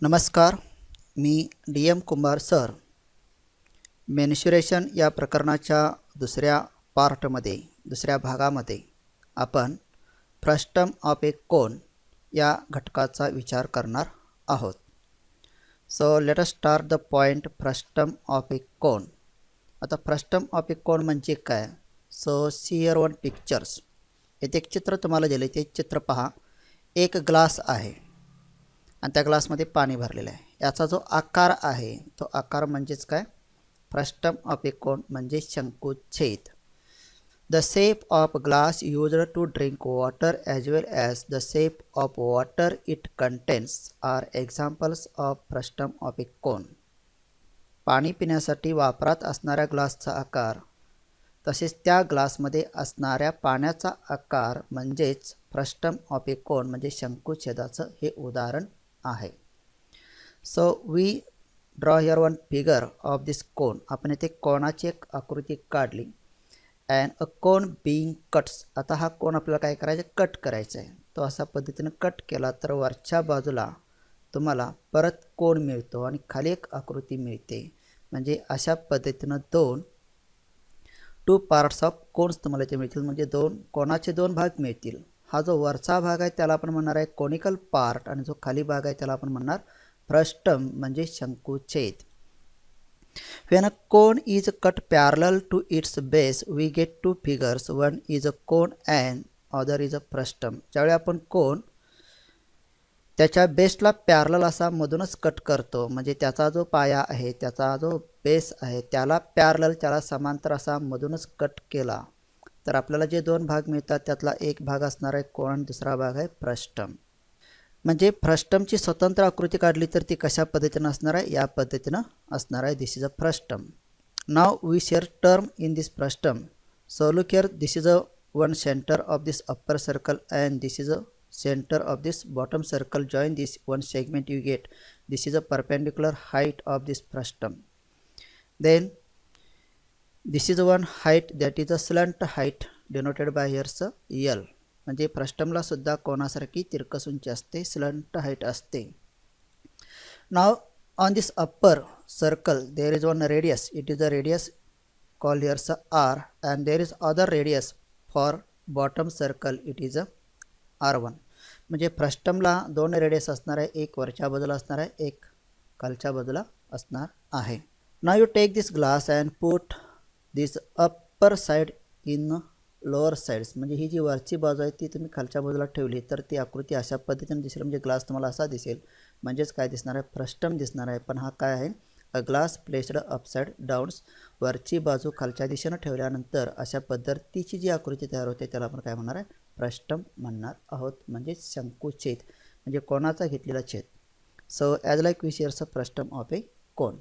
नमस्कार, मी DM Kumar sir. Mensuration या प्रकरणाच्या दुसऱ्या भागामध्ये आपण फ्रस्टम ऑफ ए कोन या घटकाचा विचार करणार आहोत. So let us start the point frustum of a cone. आता फ्रस्टम ऑफ ए कोन म्हणजे काय? So see here one pictures. येथे एक चित्र तुम्हाला दिले, ते चित्र पहा. एक ग्लास आहे आणि त्या ग्लासमध्ये पाणी भरलेलं आहे. याचा जो आकार आहे तो आकार म्हणजेच काय? फ्रस्टम ऑफ ए कोन म्हणजे शंकुच्छेद. The shape of glass used to drink water as well as the shape of water it contains are examples of frustum of a cone. पाणी पिण्यासाठी वापरात असणाऱ्या ग्लासचा आकार तसेच त्या ग्लासमध्ये असणाऱ्या पाण्याचा आकार म्हणजेच फ्रस्टम ऑफ ए कोन म्हणजे शंकुच्छेदाचं हे उदाहरण आहे. So we draw here one figure of this cone. आपण इथे कोणाची एक आकृती काढली. And a cone being cuts. आता हा कोन आपल्याला काय करायचं? कट करायचा आहे. तो अशा पद्धतीने कट केला तर वरच्या बाजूला तुम्हाला परत कोन मिळतो आणि खाली एक आकृती मिळते. म्हणजे अशा पद्धतीनं टू पार्ट्स ऑफ कोन्स तुम्हाला इथे मिळतील. म्हणजे कोणाचे दोन भाग मिळतील. हा जो वरचा भाग आहे त्याला आपण म्हणणार आहे कोनिकल पार्ट आणि जो खाली भाग आहे त्याला आपण म्हणणार फ्रस्टम म्हणजे शंकुच्छेद. When a cone is cut parallel to its base, we get two figures. One is a cone and other is a frustum. ज्यावेळी आपण कोन त्याच्या बेसला पॅरलल असा मधूनच कट करतो, म्हणजे त्याचा जो पाया आहे, त्याचा जो बेस आहे त्याला पॅरलल, त्याला समांतर असा मधूनच कट केला तर आपल्याला जे दोन भाग मिळतात त्यातला एक भाग असणार आहे कोन आणि दुसरा भाग आहे फ्रस्टम. म्हणजे फ्रस्टमची स्वतंत्र आकृती काढली तर ती कशा पद्धतीने असणार आहे? या पद्धतीने असणार आहे. This is a frustum. Now we share term in this frustum. So look here, this is a one centre of this upper circle and this is a center of this bottom circle. Join this one segment you get. This is a perpendicular height of this frustum. Then this is one height that is a slant height denoted by here L. म्हणजे फ्रस्टमला सुद्धा कोणासारखी तिरकस उंची असते, slant height असते. Now on this upper circle there is one radius. It is a radius called here R, and there is other radius for bottom circle. It is a R1. म्हणजे फ्रस्टमला दोन radius असणार आहे, एक वरच्या बाजूला असणार आहे, एक खालच्या बाजूला असणार आहे. Now you take this glass and put this upper side in lower sides. म्हणजे ही जी वरची बाजू आहे ती तुम्ही खालच्या बाजूला ठेवली तर ती आकृती अशा पद्धतीने दिसेल. म्हणजे ग्लास तुम्हाला असा दिसेल. म्हणजेच काय दिसणार आहे? फ्रस्टम दिसणार आहे. पण हा काय आहे? A glass placed upside downs. वरची बाजू खालच्या दिशेने ठेवल्यानंतर अशा पद्धतीची जी आकृती तयार होते त्याला आपण काय म्हणणार आहे? फ्रस्टम म्हणणार आहोत. म्हणजे शंकुच्छेद म्हणजे कोणाचा घेतलेला छेद. So as like we shares a frustum of a cone.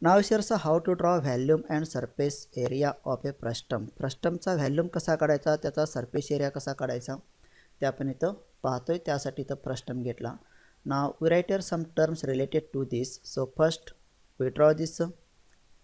Now shares how to draw volume and surface area of a frustum. फ्रस्टमचा व्हॅल्यूम कसा काढायचा, त्याचा सरफेस एरिया कसा काढायचा ते आपण इथं पाहतोय. त्यासाठी इथं फ्रस्टम घेतला. Now we write here some terms related to this. So first we draw this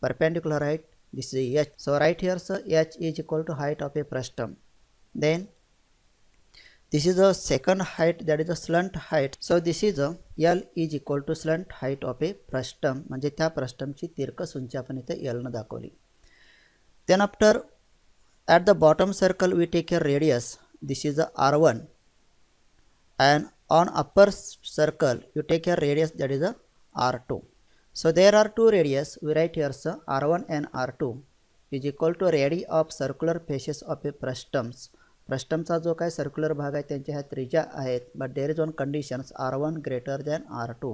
perpendicular height. This is h. So right here h is equal to height of a frustum. Then this is the second height, that is the slant height. So this is a L is equal to slant height of a frustum. म्हणजे त्या फ्रस्टमची तिरकस उंची आपण इथे L ने दाखवली. Then after at the bottom circle we take a radius. This is the R1, and on upper circle you take a radius that is a R2. So there are two radius. We write here R1 and R2 is equal to radii of circular faces of a frustums. फ्रस्टमचा जो काय circular भाग आहे त्यांच्या ह्या त्रिज्या आहेत. But there is one conditions, R1 greater than R2.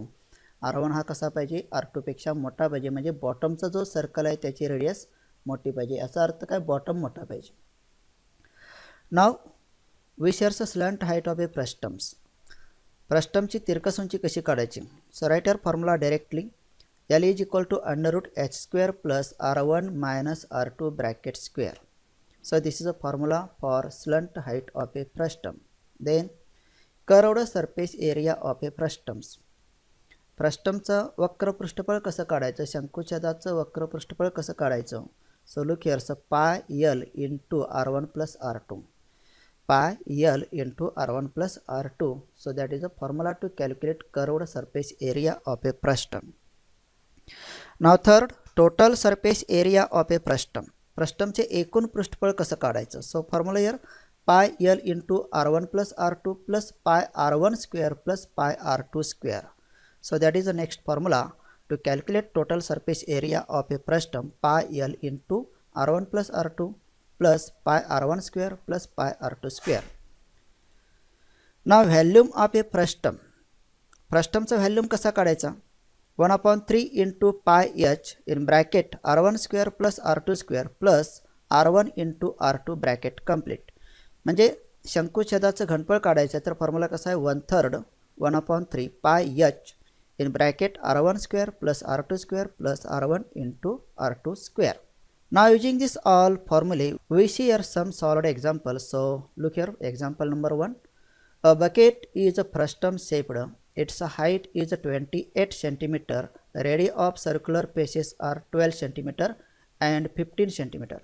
R1 हा कसा पाहिजे? R2 पेक्षा मोठा पाहिजे. म्हणजे बॉटमचा जो सर्कल आहे त्याची रेडियस मोठी पाहिजे. याचा अर्थ काय? बॉटम मोठा पाहिजे. Now we shares slant height of a frustums. फ्रस्टमची तिरकस उंची कशी काढायची? So write here formula directly. L is equal to under root h square plus R1 minus R2 bracket square. So this is a formula for slant height of a frustum. Then curved surface area of a frustums. फ्रस्टमचं वक्र पृष्ठफळ कसं काढायचं? शंकुच्छेदाचं वक्र पृष्ठफळ कसं काढायचं? सो look here pi L into R1 plus R2. pi L into R1 plus R2. So that is the formula to calculate curved surface area of a frustum. Now third, total surface area of a frustum. फ्रस्टमचे एकूण पृष्ठफळ कसं काढायचं. So formula here pi L into R1 plus R2 plus pi R1 square plus pi R2 square. So that is the next formula to calculate total surface area of a frustum, pi L into R1 plus R2 plus pi R1 square plus pi R2 square. Now volume of a frustum. फ्रस्टमचा volume कसा काढायचा. 1/3 into pi h in bracket R1 square plus R2 square plus R1 into R2 bracket complete. म्हणजे शंकुछेदाचं घनफळ काढायचं तर formula कसा आहे 1/3 1/3 pi h in bracket R1 square plus R2 square plus R1 into R2 square. Now using this all formulae we see here some solid examples. So look here, example number 1. A bucket is a frustum shaped. Its height is 28 centimeter. Radii of circular faces are 12 centimeter and 15 centimeter.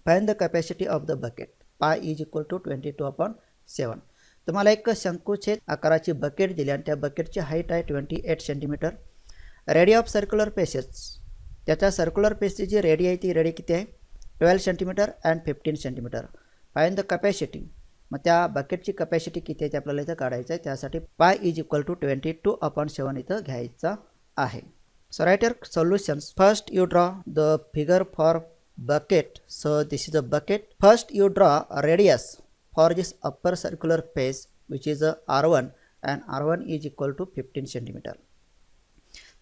Find the capacity of the bucket. Pi is equal to 22/7. तुम्हाला एक शंकुछेद आकाराची bucket दिली आणि त्या बकेटची height आहे 28 centimetre. Radii of circular faces, त्याच्या circular पेसची जी रेडी आहे ती रेडी किती आहे 12 centimetre and 15 centimetre. Find the capacity. मग त्या बकेटची कॅपॅसिटी किती आहे ते आपल्याला इथं काढायचं आहे. त्यासाठी पाय इज इक्वल टू 22/7 इथं घ्यायचा आहे. So write here solutions. First you draw the figure for bucket. So this is a bucket. First you draw a radius for this upper circular face which is a R1 and R1 is equal to 15 centimeter.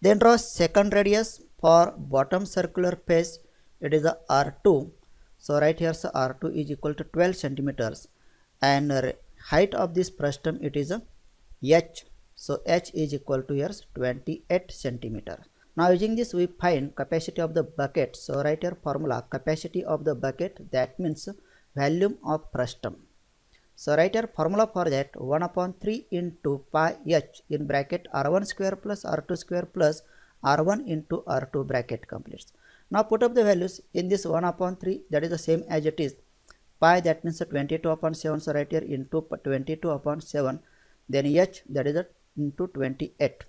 Then draw second radius for bottom circular face. It is a R2. So right here so R2 is equal to 12 centimeters and height of this frustum it is a H. So H is equal to here 28 centimeter. Now using this we find capacity of the bucket. So write here formula capacity of the bucket, that means volume of frustum. So write here formula for that 1/3 into pi h in bracket R1 square plus R2 square plus R1 into R2 bracket completes. Now put up the values in this 1/3, that is the same as it is pi, that means 22/7. So write here into 22/7, then h, that is into 28.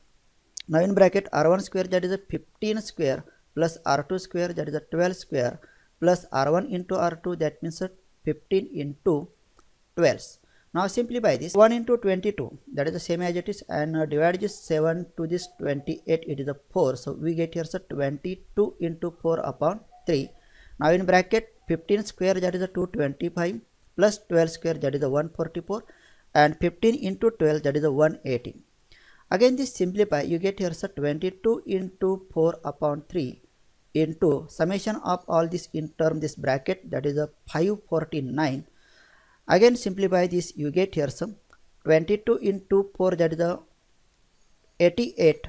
Now in bracket R1 square, that is a 15 square plus R2 square, that is a 12 square plus R1 into R2, that means 15 into 12. Now simplify this 1 into 22, that is the same as it is, and divide this 7 to this 28, it is a 4. So we get here 22 into 4/3. Now in bracket 15 square, that is a 225 plus 12 square, that is a 144, and 15 into 12, that is a 180. Again this simplify, you get here 22 into 4/3 into summation of all this in term this bracket, that is a 549. Again simplify this, you get here some 22 into 4, that is a 88,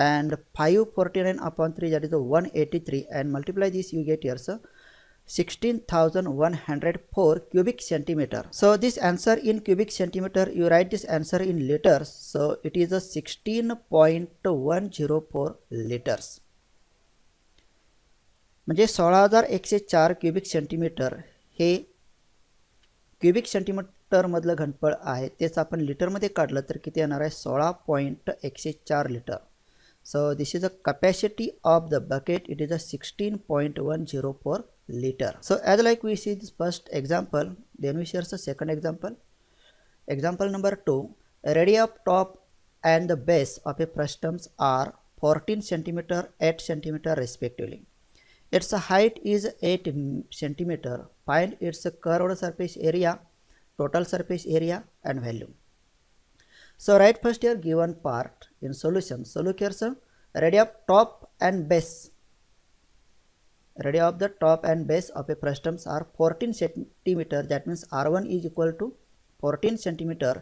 and 549/3, that is a 183, and multiply this, you get here 16,104 cubic centimeter. So this answer in cubic centimeter, you write this answer in liters. So it is a 16.104 liters. म्हणजे 16,104 cubic centimetre हे cubic centimetre मधलं घनफळ आहे. तेच आपण लिटरमध्ये काढलं तर किती येणार आहे 16.104 litre. So this is the capacity of the bucket, it is a 16.104 liter. So as like we see this first example, then we share the second example. Example number 2. Radii of top and the base of a frustums are 14 centimeter, 8 centimeter respectively. Its height is 8 centimeter. Find its curved surface area, total surface area and volume. So write first here given part in solution. So look here sir, radii of top and base. Radii of the top and base of a frustums are 14 centimeter, that means R1 is equal to 14 centimeter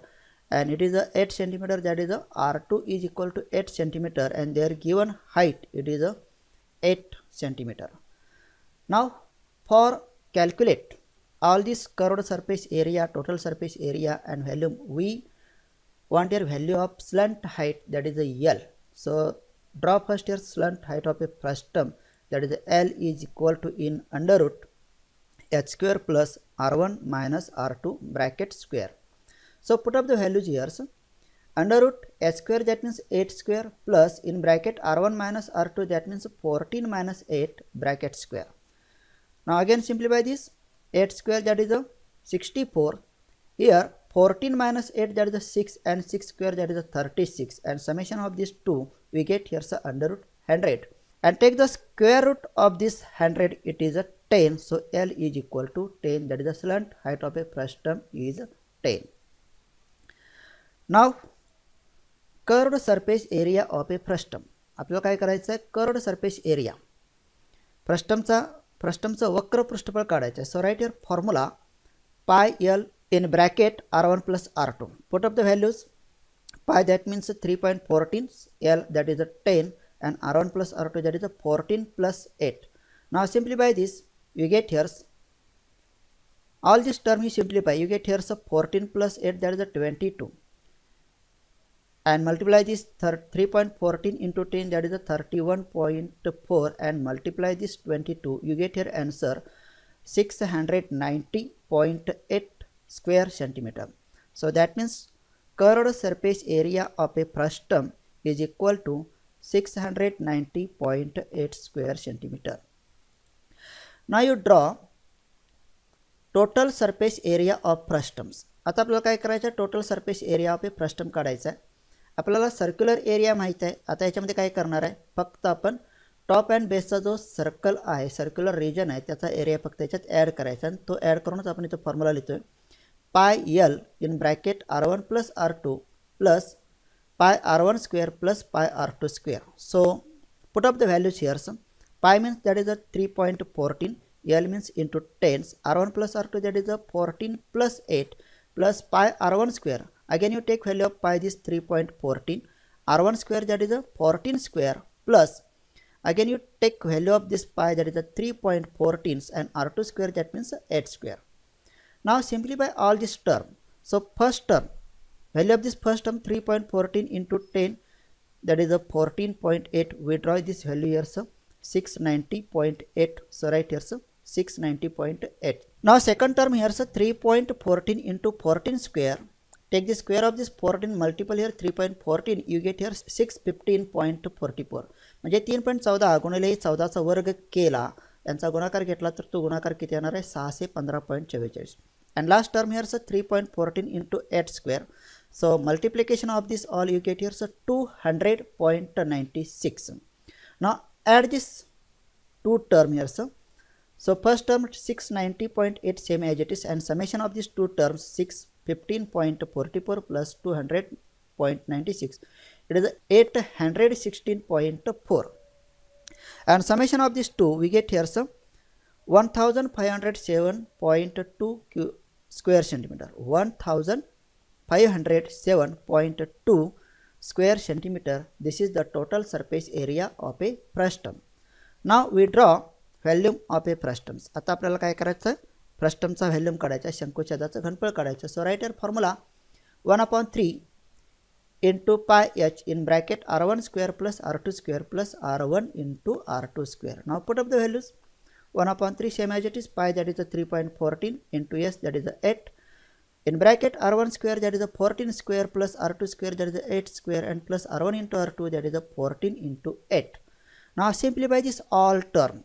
and it is a 8 centimeter, that is a R2 is equal to 8 centimeter, and their given height it is a 8 centimeter. Now for calculate all this curved surface area, total surface area and volume, we want your value of slant height, that is a L. So draw first your slant height of a frustum, that is L is equal to in under root h square plus r1 minus r2 bracket square. So put up the values here. So under root h square, that means 8 square, plus in bracket r1 minus r2, that means 14 minus 8 bracket square. Now again simplify this. 8 square, that is a 64. Here 14 minus 8, that is a 6, and 6 square, that is a 36, and summation of these two we get here so under root 100, and take the square root of this 100, it is a 10. So L is equal to 10, that is the slant height of a frustum is 10. Now curved surface area of a frustum. आपल्याला काय करायचं आहे, curved surface area फ्रस्टमचा वक्र पृष्ठफळ काढायचं आहे. So write here formula pi L in bracket r1 plus r2. Put up the values. Pi, that means 3.14, L, that is a 10, and r1 plus r2, that is a 14 plus 8. Now simplify this, you get here all this term you simplify, you get here so 14 plus 8, that is a 22, and multiply this 3.14 into 10, that is a 31.4, and multiply this 22, you get here answer 690.8 square centimeter. So that means curved surface area of a frustum is equal to 690.8 square centimeter. Now you draw total surface area of frustums. आता आपल्याला काय करायचं, total surface area of a frustum काढायचा आहे. आपल्याला circular area माहित आहे. आता याच्यामध्ये काय करणार आहे, फक्त आपण टॉप अँड बेसचा जो सर्कल आहे, सर्क्युलर रिजन आहे, त्याचा एरिया फक्त याच्यात ॲड करायचा, आणि तो ॲड करूनच आपण इथं फॉर्म्युला लिहितोय. Pi L in bracket r1 plus r2 plus pi r1 square plus pi r2 square. So put up the values here. So pi means that is a 3.14, L means into tens, r1 plus r2, that is a 14 plus 8 plus pi r1 square. Again you take value of pi, this 3.14, r1 square, that is a 14 square, plus again you take value of this pi, that is a 3.14, and r2 square, that means 8 square. Now simplify all this term. So first term, value of this first term 3.14 into 10, that is a 14.8. We draw this value here, so 690.8. So right here, so 690.8. Now second term here, so 3.14 into 14 square. Take the square of this 14, multiple here 3.14, you get here 615.44. म्हणजे 3.14 गुणिले 14 चा वर्ग केला, यांचा गुणाकार घेतला तर तो गुणाकार किती येणार आहे, 615.44. And last term here, so 3.14 into 8 square. So multiplication of this all you get here, so 200.96. Now add this two term here, so first term 690.8 same as it is, and summation of these two terms 615.44 plus 200.96, it is 816.4, and summation of these two we get here, so 1507.2 square centimeter. 1507.2 square centimeter. This is the total surface area of a frustum. Now we draw volume of a frustums. आता आपल्याला काय करायचं, फ्रस्टमचा volume काढायचा, शंकुछेदाचं घनफळ काढायचं. So write here formula 1/3 into pi h in bracket r1 square plus r2 square plus r1 into r2 square. Now put up the values. 1/3 same as it is, pi, that is a 3.14 into s, that is a 8, in bracket r1 square, that is a 14 square plus r2 square, that is a 8 square, and plus r1 into r2, that is a 14 into 8. Now simplify this all term.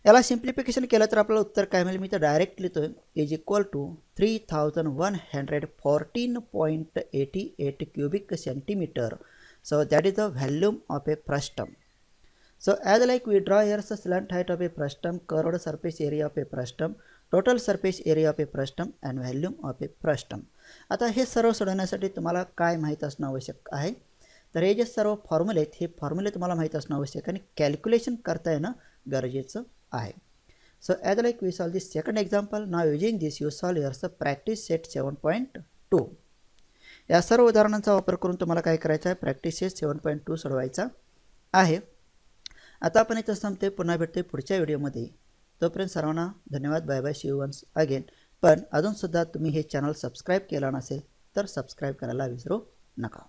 याला simplification केलं तर आपल्याला उत्तर काय मिळेल, मी तर direct लिहितोय, is equal to 3114.88 cubic centimeter. So that is the volume of a frustum. So as like we draw here the slant height of a frustum, curved surface area of a frustum, total surface area of a frustum, and volume of a frustum. आता हे सर्व सोडवण्यासाठी तुम्हाला काय माहित असणं आवश्यक आहे, तर हे जे सर्व फॉर्म्युले आहेत, हे फॉर्म्युले तुम्हाला माहित असणं आवश्यक आणि कॅल्क्युलेशन करता येणं गरजेचं आहे. So as like we solve this second example, now using this you solve your practice set 7.2. या सर्व उदाहरणांचा वापर करून तुम्हाला काय करायचं आहे, प्रॅक्टिस सेट 7.2 सोडवायचा आहे. आता आपण इथं थांबते, पुन्हा भेटते पुढच्या व्हिडिओमध्ये. तोपर्यंत सर्वांना धन्यवाद, bye bye, see you once again. पण अजूनसुद्धा तुम्ही हे चॅनल सबस्क्राईब केला नसेल तर सबस्क्राईब करायला विसरू नका.